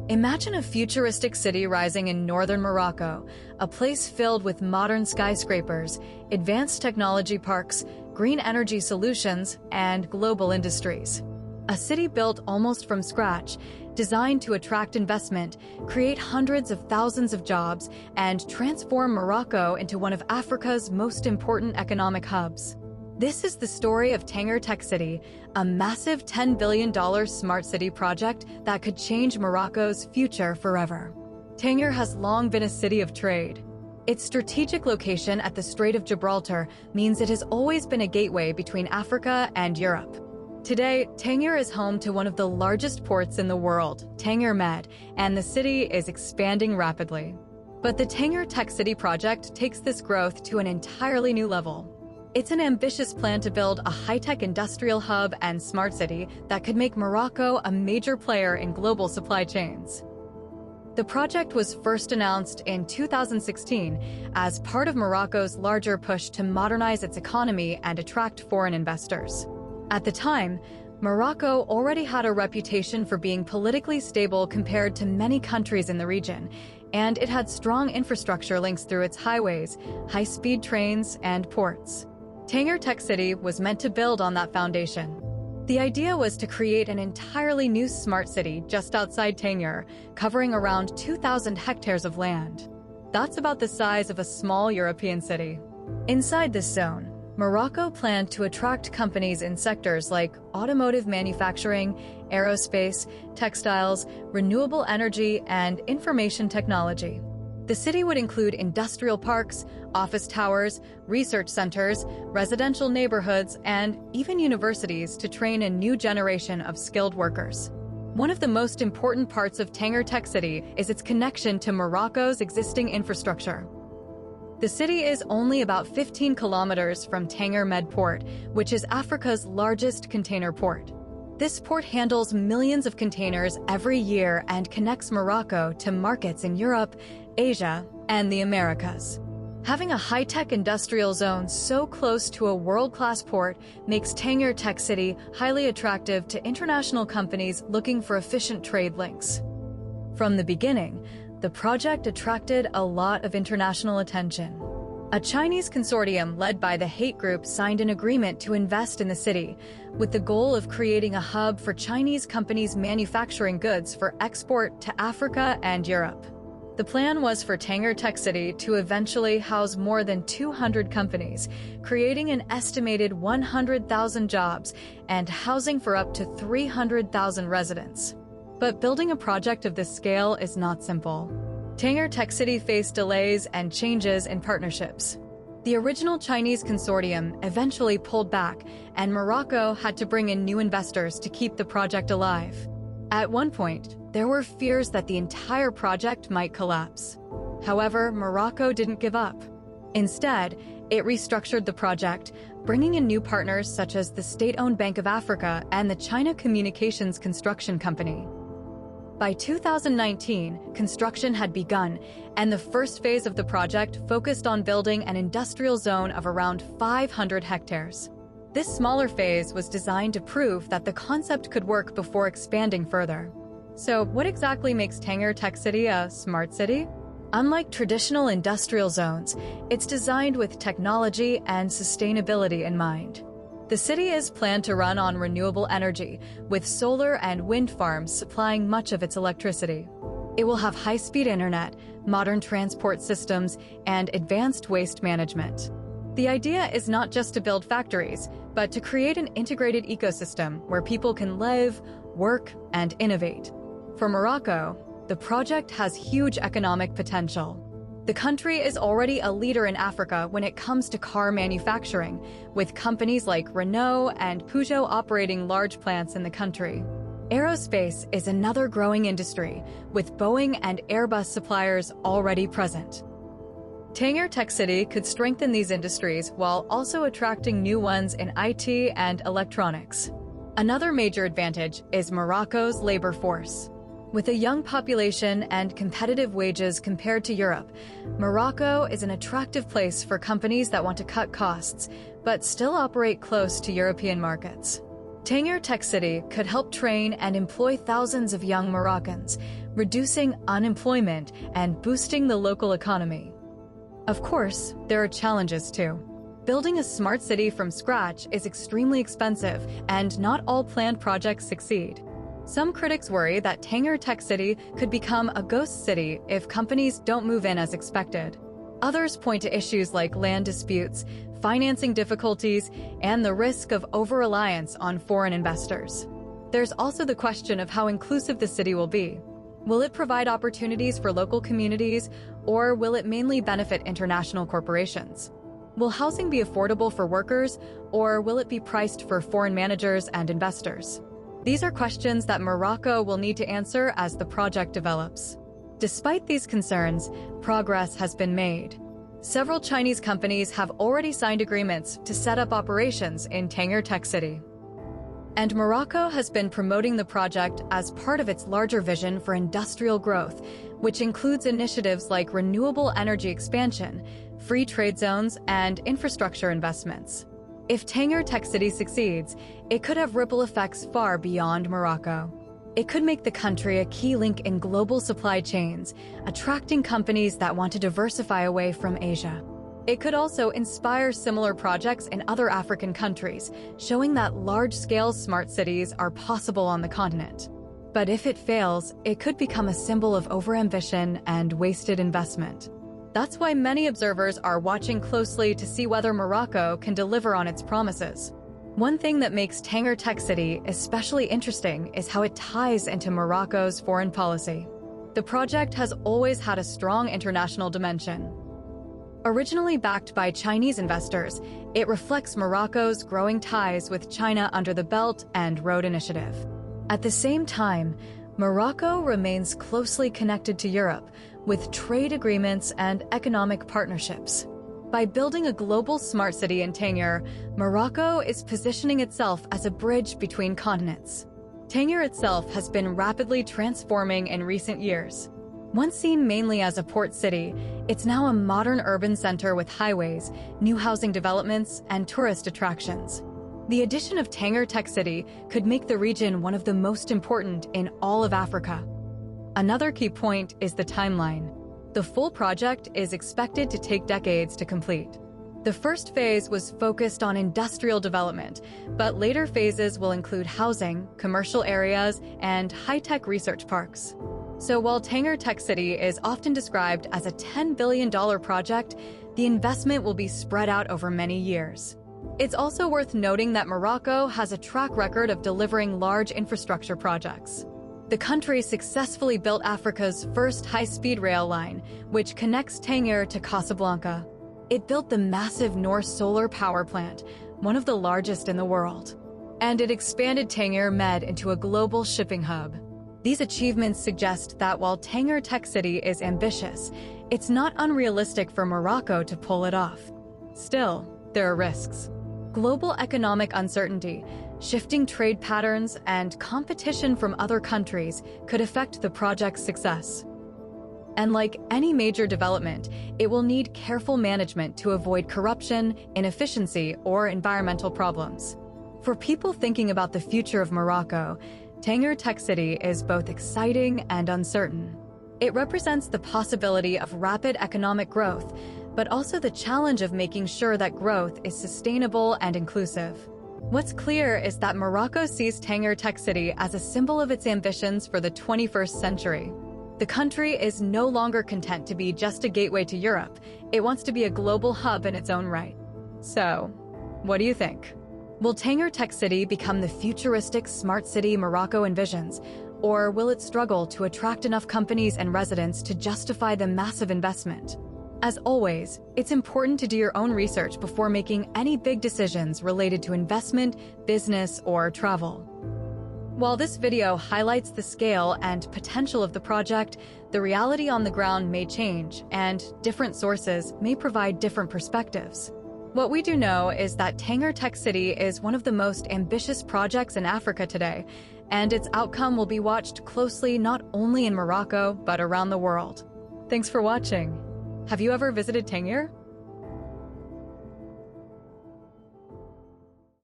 Imagine a futuristic city rising in northern Morocco, a place filled with modern skyscrapers, advanced technology parks, green energy solutions, and global industries. A city built almost from scratch, designed to attract investment, create hundreds of thousands of jobs, and transform Morocco into one of Africa's most important economic hubs. This is the story of Tangier Tech City, a massive $10 billion smart city project that could change Morocco's future forever. Tangier has long been a city of trade. Its strategic location at the Strait of Gibraltar means it has always been a gateway between Africa and Europe. Today, Tangier is home to one of the largest ports in the world, Tangier Med, and the city is expanding rapidly. But the Tangier Tech City project takes this growth to an entirely new level. It's an ambitious plan to build a high-tech industrial hub and smart city that could make Morocco a major player in global supply chains. The project was first announced in 2016 as part of Morocco's larger push to modernize its economy and attract foreign investors. At the time, Morocco already had a reputation for being politically stable compared to many countries in the region, and it had strong infrastructure links through its highways, high-speed trains, and ports. Tangier Tech City was meant to build on that foundation. The idea was to create an entirely new smart city just outside Tangier, covering around 2,000 hectares of land. That's about the size of a small European city. Inside this zone, Morocco planned to attract companies in sectors like automotive manufacturing, aerospace, textiles, renewable energy, and information technology. The city would include industrial parks, office towers, research centers, residential neighborhoods, and even universities to train a new generation of skilled workers. One of the most important parts of Tangier Tech City is its connection to Morocco's existing infrastructure. The city is only about 15 kilometers from Tangier Med Port, which is Africa's largest container port. This port handles millions of containers every year and connects Morocco to markets in Europe, Asia, and the Americas. Having a high-tech industrial zone so close to a world-class port makes Tangier Tech City highly attractive to international companies looking for efficient trade links. From the beginning, the project attracted a lot of international attention. A Chinese consortium led by the Hate Group signed an agreement to invest in the city, with the goal of creating a hub for Chinese companies manufacturing goods for export to Africa and Europe. The plan was for Tangier Tech City to eventually house more than 200 companies, creating an estimated 100,000 jobs and housing for up to 300,000 residents. But building a project of this scale is not simple. Tangier Tech City faced delays and changes in partnerships. The original Chinese consortium eventually pulled back, and Morocco had to bring in new investors to keep the project alive. At one point, there were fears that the entire project might collapse. However, Morocco didn't give up. Instead, it restructured the project, bringing in new partners such as the state-owned Bank of Africa and the China Communications Construction Company. By 2019, construction had begun, and the first phase of the project focused on building an industrial zone of around 500 hectares. This smaller phase was designed to prove that the concept could work before expanding further. So, what exactly makes Tangier Tech City a smart city? Unlike traditional industrial zones, it's designed with technology and sustainability in mind. The city is planned to run on renewable energy, with solar and wind farms supplying much of its electricity. It will have high-speed internet, modern transport systems, and advanced waste management. The idea is not just to build factories, but to create an integrated ecosystem where people can live, work, and innovate. For Morocco, the project has huge economic potential. The country is already a leader in Africa when it comes to car manufacturing, with companies like Renault and Peugeot operating large plants in the country. Aerospace is another growing industry, with Boeing and Airbus suppliers already present. Tangier Tech City could strengthen these industries while also attracting new ones in IT and electronics. Another major advantage is Morocco's labor force. With a young population and competitive wages compared to Europe, Morocco is an attractive place for companies that want to cut costs, but still operate close to European markets. Tangier Tech City could help train and employ thousands of young Moroccans, reducing unemployment and boosting the local economy. Of course, there are challenges too. Building a smart city from scratch is extremely expensive, and not all planned projects succeed. Some critics worry that Tangier Tech City could become a ghost city if companies don't move in as expected. Others point to issues like land disputes, financing difficulties, and the risk of over-reliance on foreign investors. There's also the question of how inclusive the city will be. Will it provide opportunities for local communities, or will it mainly benefit international corporations? Will housing be affordable for workers, or will it be priced for foreign managers and investors? These are questions that Morocco will need to answer as the project develops. Despite these concerns, progress has been made. Several Chinese companies have already signed agreements to set up operations in Tangier Tech City. And Morocco has been promoting the project as part of its larger vision for industrial growth, which includes initiatives like renewable energy expansion, free trade zones, and infrastructure investments. If Tangier Tech City succeeds, it could have ripple effects far beyond Morocco. It could make the country a key link in global supply chains, attracting companies that want to diversify away from Asia. It could also inspire similar projects in other African countries, showing that large-scale smart cities are possible on the continent. But if it fails, it could become a symbol of overambition and wasted investment. That's why many observers are watching closely to see whether Morocco can deliver on its promises. One thing that makes Tangier Tech City especially interesting is how it ties into Morocco's foreign policy. The project has always had a strong international dimension. Originally backed by Chinese investors, it reflects Morocco's growing ties with China under the Belt and Road Initiative. At the same time, Morocco remains closely connected to Europe, with trade agreements and economic partnerships. By building a global smart city in Tangier, Morocco is positioning itself as a bridge between continents. Tangier itself has been rapidly transforming in recent years. Once seen mainly as a port city, it's now a modern urban center with highways, new housing developments, and tourist attractions. The addition of Tangier Tech City could make the region one of the most important in all of Africa. Another key point is the timeline. The full project is expected to take decades to complete. The first phase was focused on industrial development, but later phases will include housing, commercial areas, and high-tech research parks. So while Tangier Tech City is often described as a $10 billion project, the investment will be spread out over many years. It's also worth noting that Morocco has a track record of delivering large infrastructure projects. The country successfully built Africa's first high-speed rail line, which connects Tangier to Casablanca. It built the massive North Solar Power Plant, one of the largest in the world. And it expanded Tangier Med into a global shipping hub. These achievements suggest that while Tangier Tech City is ambitious, it's not unrealistic for Morocco to pull it off. Still, there are risks. Global economic uncertainty, shifting trade patterns, and competition from other countries could affect the project's success. And like any major development, it will need careful management to avoid corruption, inefficiency, or environmental problems. For people thinking about the future of Morocco, Tangier Tech City is both exciting and uncertain. It represents the possibility of rapid economic growth, but also the challenge of making sure that growth is sustainable and inclusive. What's clear is that Morocco sees Tangier Tech City as a symbol of its ambitions for the 21st century. The country is no longer content to be just a gateway to Europe. It wants to be a global hub in its own right. So, what do you think? Will Tangier Tech City become the futuristic smart city Morocco envisions, or will it struggle to attract enough companies and residents to justify the massive investment? As always, it's important to do your own research before making any big decisions related to investment, business, or travel. While this video highlights the scale and potential of the project, the reality on the ground may change, and different sources may provide different perspectives. What we do know is that Tangier Tech City is one of the most ambitious projects in Africa today, and its outcome will be watched closely not only in Morocco, but around the world. Thanks for watching. Have you ever visited Tangier?